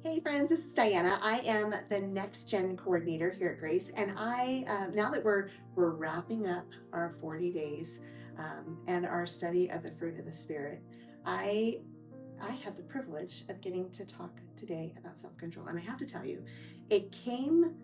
Hey friends, this is Diana. I am the Next Gen coordinator here at Grace, and now that we're wrapping up our 40 days and our study of the fruit of the Spirit, I I have the privilege of getting to talk today about self-control. And I have to tell you, it came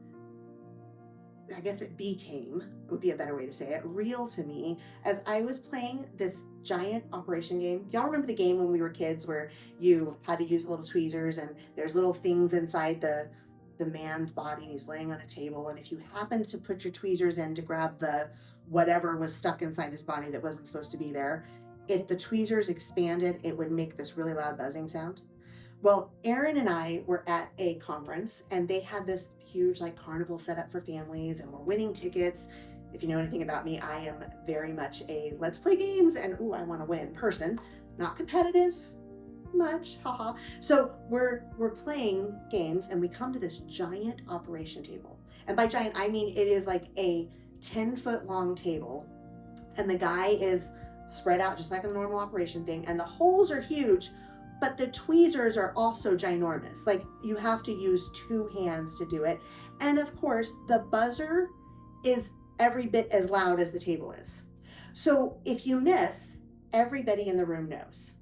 I guess it became, would be a better way to say it, real to me as I was playing this giant operation game. Y'all remember the game when we were kids where you had to use little tweezers and there's little things inside the man's body and he's laying on a table, and if you happened to put your tweezers in to grab the whatever was stuck inside his body that wasn't supposed to be there, if the tweezers expanded, it would make this really loud buzzing sound. Well, Aaron and I were at a conference and they had this huge like carnival set up for families and we're winning tickets. If you know anything about me, I am very much a let's play games and ooh, I want to win person, not competitive much, haha. So we're playing games and we come to this giant operation table. And by giant, I mean it is like a 10-foot long table and the guy is spread out just like a normal operation thing and the holes are huge, but the tweezers are also ginormous. Like you have to use two hands to do it. And of course, the buzzer is every bit as loud as the table is. So if you miss, everybody in the room knows.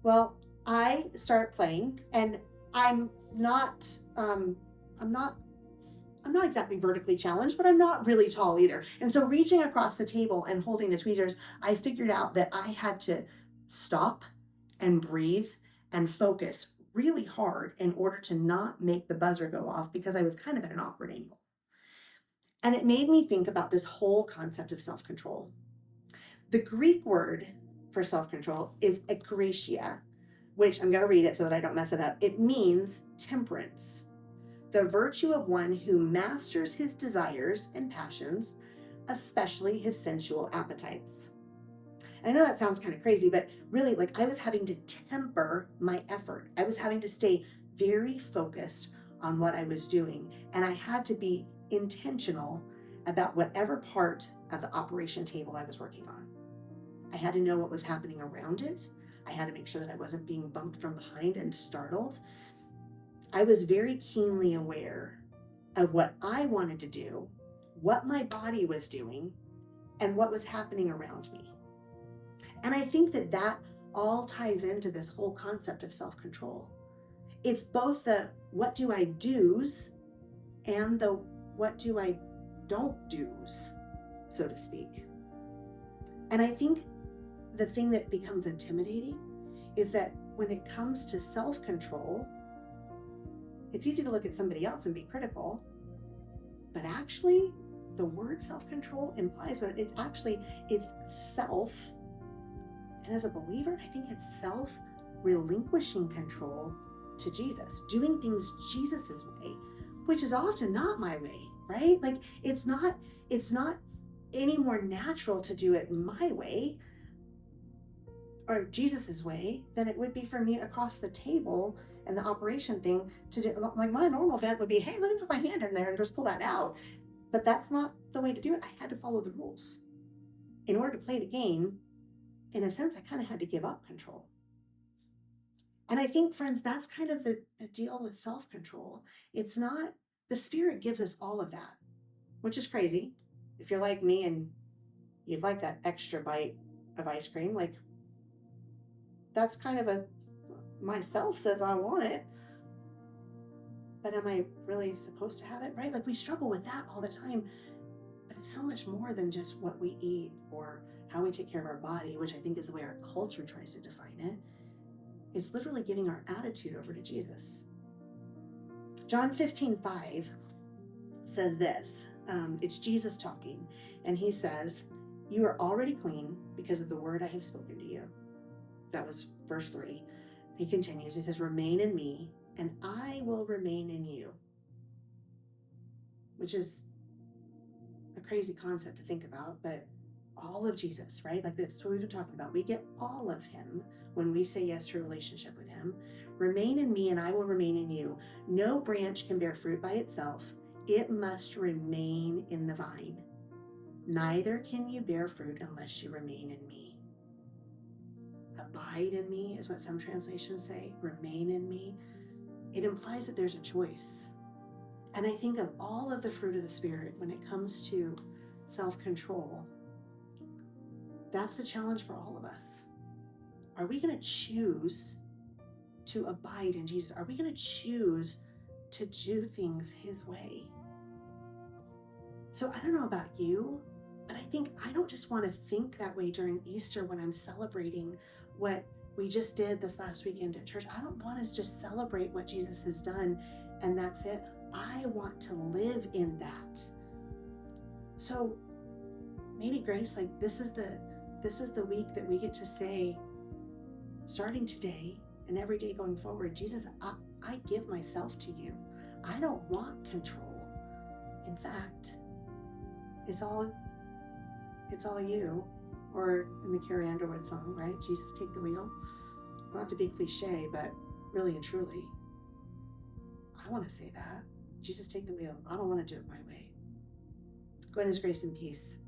Well, I start playing and I'm not um I'm not I'm not exactly vertically challenged, but I'm not really tall either. And so reaching across the table and holding the tweezers, I figured out that I had to stop and breathe and focus really hard in order to not make the buzzer go off because I was kind of at an awkward angle. And it made me think about this whole concept of self control. The Greek word for self control is akrasia, which I'm going to read it so that I don't mess it up. It means temperance, the virtue of one who masters his desires and passions, especially his sensual appetites. And I know that sounds kind of crazy, but really, like I was having to temper my effort. I was having to stay very focused on what I was doing. And I had to be intentional about whatever part of the operation table I was working on. I had to know what was happening around it. I had to make sure that I wasn't being bumped from behind and startled. I was very keenly aware of what I wanted to do, what my body was doing, and what was happening around me. And I think that that all ties into this whole concept of self-control. It's both the what do I do's and the what do I don't do's, so to speak. And I think the thing that becomes intimidating is that when it comes to self-control, it's easy to look at somebody else and be critical, but actually the word self-control implies what it's actually, it's self. And as a believer, I think it's self-relinquishing control to Jesus, doing things Jesus's way, which is often not my way, right? Like it's not any more natural to do it my way or Jesus's way than it would be for me across the table and the operation thing to do. Like my normal event would be, hey, let me put my hand in there and just pull that out. But that's not the way to do it. I had to follow the rules. In order to play the game, in a sense, I kind of had to give up control. And I think, friends, that's kind of the deal with self-control. It's not, the Spirit gives us all of that, which is crazy. If you're like me and you'd like that extra bite of ice cream, like that's kind of myself says I want it, but am I really supposed to have it, right? Like we struggle with that all the time, but it's so much more than just what we eat or how we take care of our body, which I think is the way our culture tries to define it. It's literally giving our attitude over to Jesus. John 15:5 says this. It's Jesus talking, and he says, "You are already clean because of the word I have spoken to you." That was verse 3. He continues, he says, "Remain in me, and I will remain in you," which is a crazy concept to think about, but all of Jesus, right? Like that's what we've been talking about. We get all of him when we say yes to a relationship with him. Remain in me and I will remain in you. No branch can bear fruit by itself. It must remain in the vine. Neither can you bear fruit unless you remain in me. Abide in me is what some translations say. Remain in me. it implies that there's a choice. And I think of all of the fruit of the Spirit when it comes to self-control, that's the challenge for all of us. Are we going to choose to abide in Jesus? Are we going to choose to do things his way? So I don't know about you, but I think I don't just want to think that way during Easter when I'm celebrating what we just did this last weekend at church. I don't want to just celebrate what Jesus has done and that's it. I want to live in that. So maybe, Grace, like this is the week that we get to say, starting today and every day going forward, Jesus, I give myself to you. I don't want control. In fact, it's all you. Or in the Carrie Underwood song, right? Jesus, take the wheel. Not to be cliche, but really and truly, I want to say that. Jesus, take the wheel. I don't want to do it my way. Go in his grace and peace.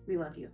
We love you.